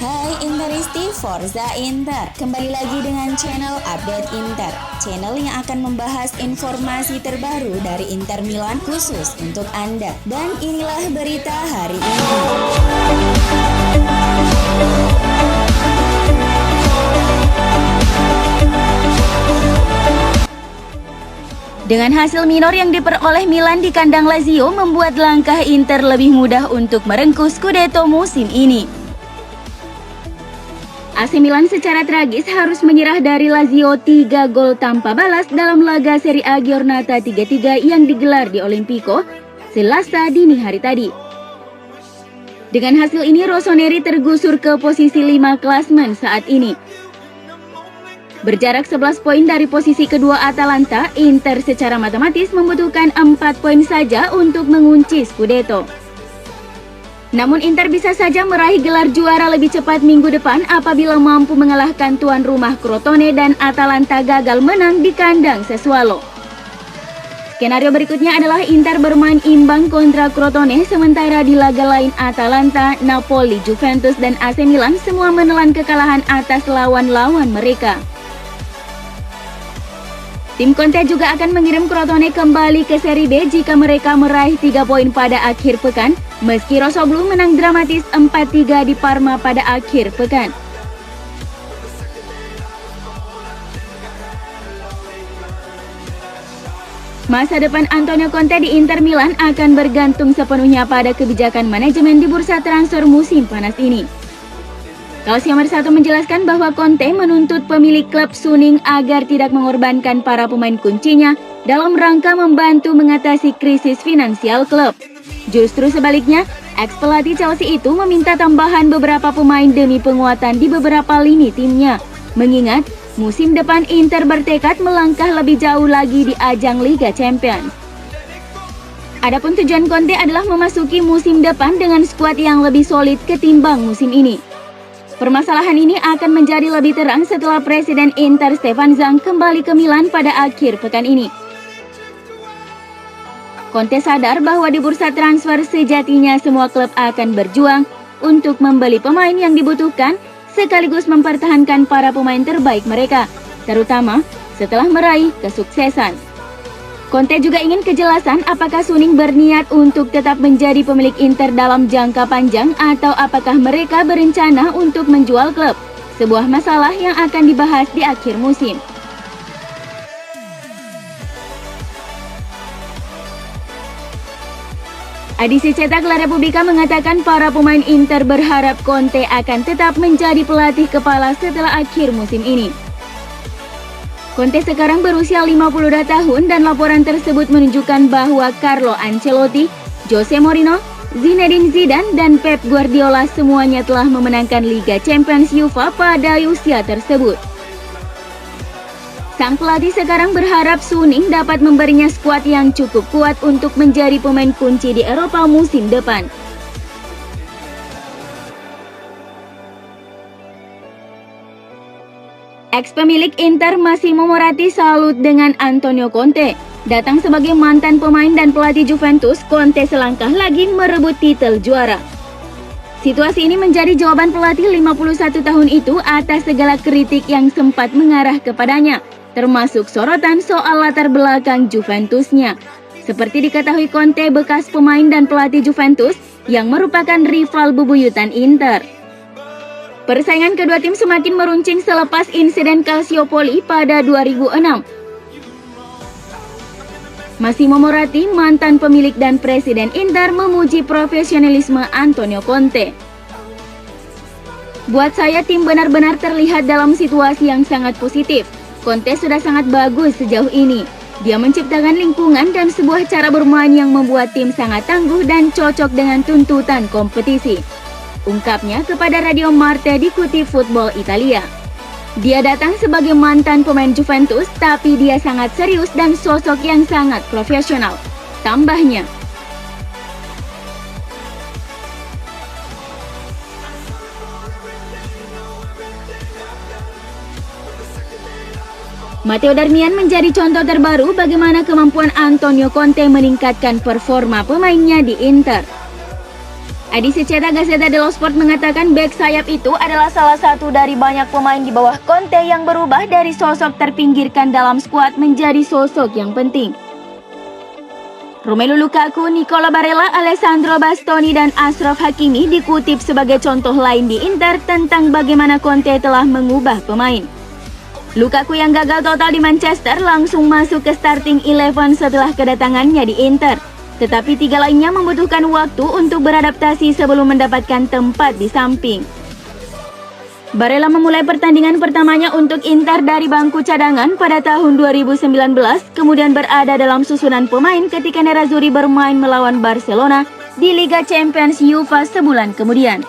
Hai Interisti Forza Inter, kembali lagi dengan channel Update Inter, channel yang akan membahas informasi terbaru dari Inter Milan khusus untuk Anda. Dan inilah berita hari ini. Dengan hasil minor yang diperoleh Milan di kandang Lazio membuat langkah Inter lebih mudah untuk merengkuh Scudetto musim ini. AC Milan secara tragis harus menyerah dari Lazio 3 gol tanpa balas dalam laga Serie A Giornata 33 yang digelar di Olimpico Selasa dini hari tadi. Dengan hasil ini Rossoneri tergusur ke posisi 5 klasmen saat ini. Berjarak 11 poin dari posisi kedua Atalanta, Inter secara matematis membutuhkan 4 poin saja untuk mengunci Scudetto. Namun Inter bisa saja meraih gelar juara lebih cepat minggu depan apabila mampu mengalahkan tuan rumah Crotone dan Atalanta gagal menang di kandang Sassuolo. Skenario berikutnya adalah Inter bermain imbang kontra Crotone, sementara di laga lain Atalanta, Napoli, Juventus, dan AC Milan semua menelan kekalahan atas lawan-lawan mereka. Tim Conte juga akan mengirim Crotone kembali ke Serie B jika mereka meraih 3 poin pada akhir pekan, meski Rossoblu menang dramatis 4-3 di Parma pada akhir pekan. Masa depan Antonio Conte di Inter Milan akan bergantung sepenuhnya pada kebijakan manajemen di bursa transfer musim panas ini. Kaos Nomor 1 menjelaskan bahwa Conte menuntut pemilik klub Suning agar tidak mengorbankan para pemain kuncinya dalam rangka membantu mengatasi krisis finansial klub. Justru sebaliknya, ex-pelatih Chelsea itu meminta tambahan beberapa pemain demi penguatan di beberapa lini timnya. Mengingat, musim depan Inter bertekad melangkah lebih jauh lagi di ajang Liga Champions. Adapun tujuan Conte adalah memasuki musim depan dengan skuad yang lebih solid ketimbang musim ini. Permasalahan ini akan menjadi lebih terang setelah Presiden Inter Stefan Zhang kembali ke Milan pada akhir pekan ini. Conte sadar bahwa di bursa transfer sejatinya semua klub akan berjuang untuk membeli pemain yang dibutuhkan sekaligus mempertahankan para pemain terbaik mereka, terutama setelah meraih kesuksesan. Conte juga ingin kejelasan apakah Suning berniat untuk tetap menjadi pemilik Inter dalam jangka panjang atau apakah mereka berencana untuk menjual klub, sebuah masalah yang akan dibahas di akhir musim. Edisi cetak La Repubblica mengatakan para pemain Inter berharap Conte akan tetap menjadi pelatih kepala setelah akhir musim ini. Conte sekarang berusia 52 tahun dan laporan tersebut menunjukkan bahwa Carlo Ancelotti, Jose Mourinho, Zinedine Zidane, dan Pep Guardiola semuanya telah memenangkan Liga Champions UEFA pada usia tersebut. Sang pelatih sekarang berharap Suning dapat memberinya skuad yang cukup kuat untuk menjadi pemain kunci di Eropa musim depan. Ex-pemilik Inter Massimo Moratti salut dengan Antonio Conte. Datang sebagai mantan pemain dan pelatih Juventus, Conte selangkah lagi merebut titel juara. Situasi ini menjadi jawaban pelatih 51 tahun itu atas segala kritik yang sempat mengarah kepadanya, termasuk sorotan soal latar belakang Juventusnya. Seperti diketahui Conte bekas pemain dan pelatih Juventus yang merupakan rival bebuyutan Inter. Persaingan kedua tim semakin meruncing selepas insiden Calciopoli pada 2006. Massimo Moratti, mantan pemilik dan presiden Inter, memuji profesionalisme Antonio Conte. Buat saya tim benar-benar terlihat dalam situasi yang sangat positif. Conte sudah sangat bagus sejauh ini. Dia menciptakan lingkungan dan sebuah cara bermain yang membuat tim sangat tangguh dan cocok dengan tuntutan kompetisi. Ungkapnya kepada Radio Marte dikutip Football Italia. Dia datang sebagai mantan pemain Juventus, tapi dia sangat serius dan sosok yang sangat profesional, tambahnya. Matteo Darmian menjadi contoh terbaru bagaimana kemampuan Antonio Conte meningkatkan performa pemainnya di Inter. Edisi cetak Gazzetta dello Sport mengatakan bek sayap itu adalah salah satu dari banyak pemain di bawah Conte yang berubah dari sosok terpinggirkan dalam skuad menjadi sosok yang penting. Romelu Lukaku, Nicola Barella, Alessandro Bastoni, dan Achraf Hakimi dikutip sebagai contoh lain di Inter tentang bagaimana Conte telah mengubah pemain. Lukaku yang gagal total di Manchester langsung masuk ke starting 11 setelah kedatangannya di Inter. Tetapi tiga lainnya membutuhkan waktu untuk beradaptasi sebelum mendapatkan tempat di samping. Barella memulai pertandingan pertamanya untuk Inter dari bangku cadangan pada tahun 2019, kemudian berada dalam susunan pemain ketika Nerazzurri bermain melawan Barcelona di Liga Champions UEFA sebulan kemudian.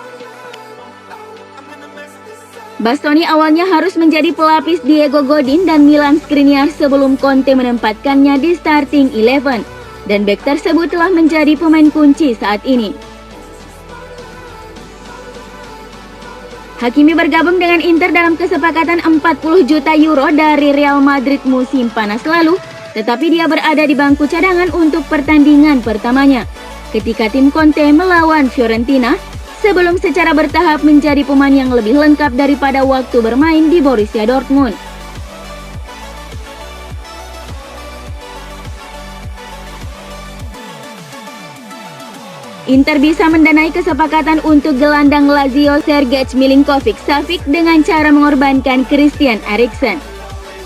Bastoni awalnya harus menjadi pelapis Diego Godin dan Milan Skriniar sebelum Conte menempatkannya di starting 11, dan bek tersebut telah menjadi pemain kunci saat ini. Hakimi bergabung dengan Inter dalam kesepakatan 40 juta euro dari Real Madrid musim panas lalu, tetapi dia berada di bangku cadangan untuk pertandingan pertamanya ketika tim Conte melawan Fiorentina, sebelum secara bertahap menjadi pemain yang lebih lengkap daripada waktu bermain di Borussia Dortmund. Inter bisa mendanai kesepakatan untuk gelandang Lazio Sergej Milinkovic-Savic dengan cara mengorbankan Christian Eriksen.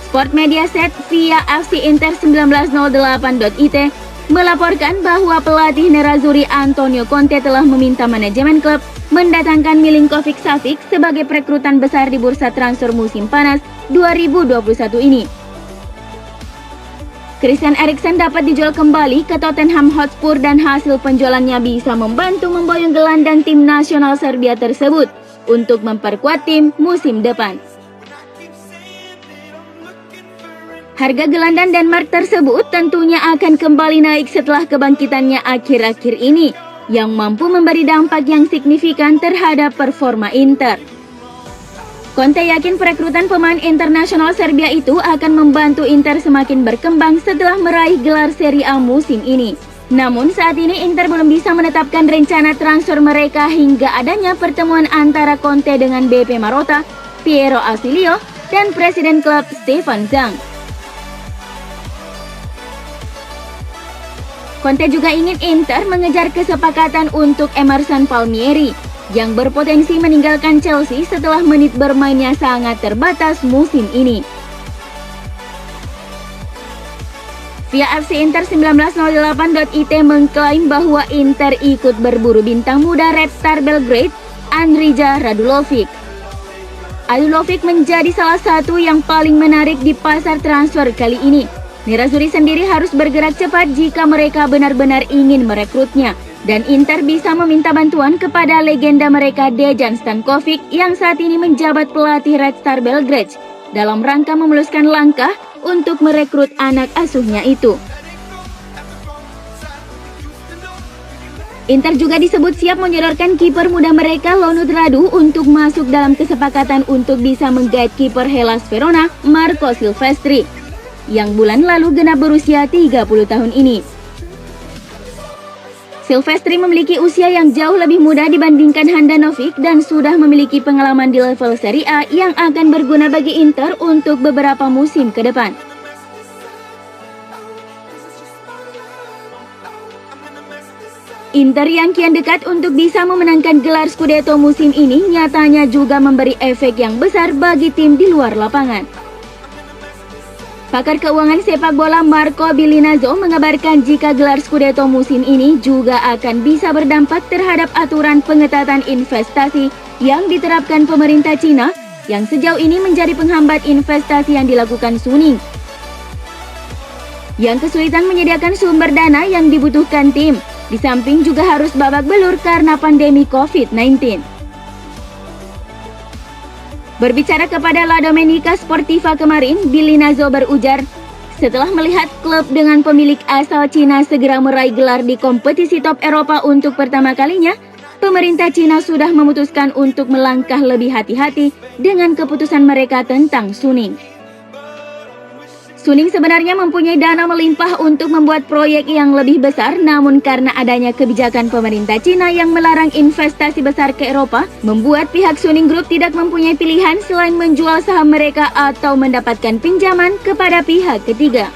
Sport Mediaset via fcinter1908.it melaporkan bahwa pelatih Nerazzurri Antonio Conte telah meminta manajemen klub mendatangkan Milinkovic-Savic sebagai perekrutan besar di bursa transfer musim panas 2021 ini. Christian Eriksen dapat dijual kembali ke Tottenham Hotspur dan hasil penjualannya bisa membantu memboyong gelandang tim nasional Serbia tersebut untuk memperkuat tim musim depan. Harga gelandang Denmark tersebut tentunya akan kembali naik setelah kebangkitannya akhir-akhir ini yang mampu memberi dampak yang signifikan terhadap performa Inter. Conte yakin perekrutan pemain internasional Serbia itu akan membantu Inter semakin berkembang setelah meraih gelar Serie A musim ini. Namun saat ini Inter belum bisa menetapkan rencana transfer mereka hingga adanya pertemuan antara Conte dengan BP Marotta, Piero Asilio, dan presiden klub Stefan Zhang. Conte juga ingin Inter mengejar kesepakatan untuk Emerson Palmieri yang berpotensi meninggalkan Chelsea setelah menit bermainnya sangat terbatas musim ini. Via fcinter1908.it mengklaim bahwa Inter ikut berburu bintang muda Red Star Belgrade, Andrija Radulovic. Radulovic menjadi salah satu yang paling menarik di pasar transfer kali ini. Nerazzurri sendiri harus bergerak cepat jika mereka benar-benar ingin merekrutnya. Dan Inter bisa meminta bantuan kepada legenda mereka Dejan Stankovic yang saat ini menjabat pelatih Red Star Belgrade dalam rangka memuluskan langkah untuk merekrut anak asuhnya itu. Inter juga disebut siap menyodorkan kiper muda mereka Lonut Radu untuk masuk dalam kesepakatan untuk bisa menggait kiper Hellas Verona Marco Silvestri yang bulan lalu genap berusia 30 tahun ini. Silvestri memiliki usia yang jauh lebih muda dibandingkan Handanovic dan sudah memiliki pengalaman di level Serie A yang akan berguna bagi Inter untuk beberapa musim ke depan. Inter yang kian dekat untuk bisa memenangkan gelar Scudetto musim ini nyatanya juga memberi efek yang besar bagi tim di luar lapangan. Pakar keuangan sepak bola Marco Bilinazzo mengabarkan jika gelar Scudetto musim ini juga akan bisa berdampak terhadap aturan pengetatan investasi yang diterapkan pemerintah Cina yang sejauh ini menjadi penghambat investasi yang dilakukan Suning, yang kesulitan menyediakan sumber dana yang dibutuhkan tim, di samping juga harus babak belur karena pandemi COVID-19. Berbicara kepada La Domenica Sportiva kemarin, Bilinazzo berujar, setelah melihat klub dengan pemilik asal Cina segera meraih gelar di kompetisi top Eropa untuk pertama kalinya, pemerintah Cina sudah memutuskan untuk melangkah lebih hati-hati dengan keputusan mereka tentang Suning. Suning sebenarnya mempunyai dana melimpah untuk membuat proyek yang lebih besar, namun karena adanya kebijakan pemerintah Cina yang melarang investasi besar ke Eropa, membuat pihak Suning Group tidak mempunyai pilihan selain menjual saham mereka atau mendapatkan pinjaman kepada pihak ketiga.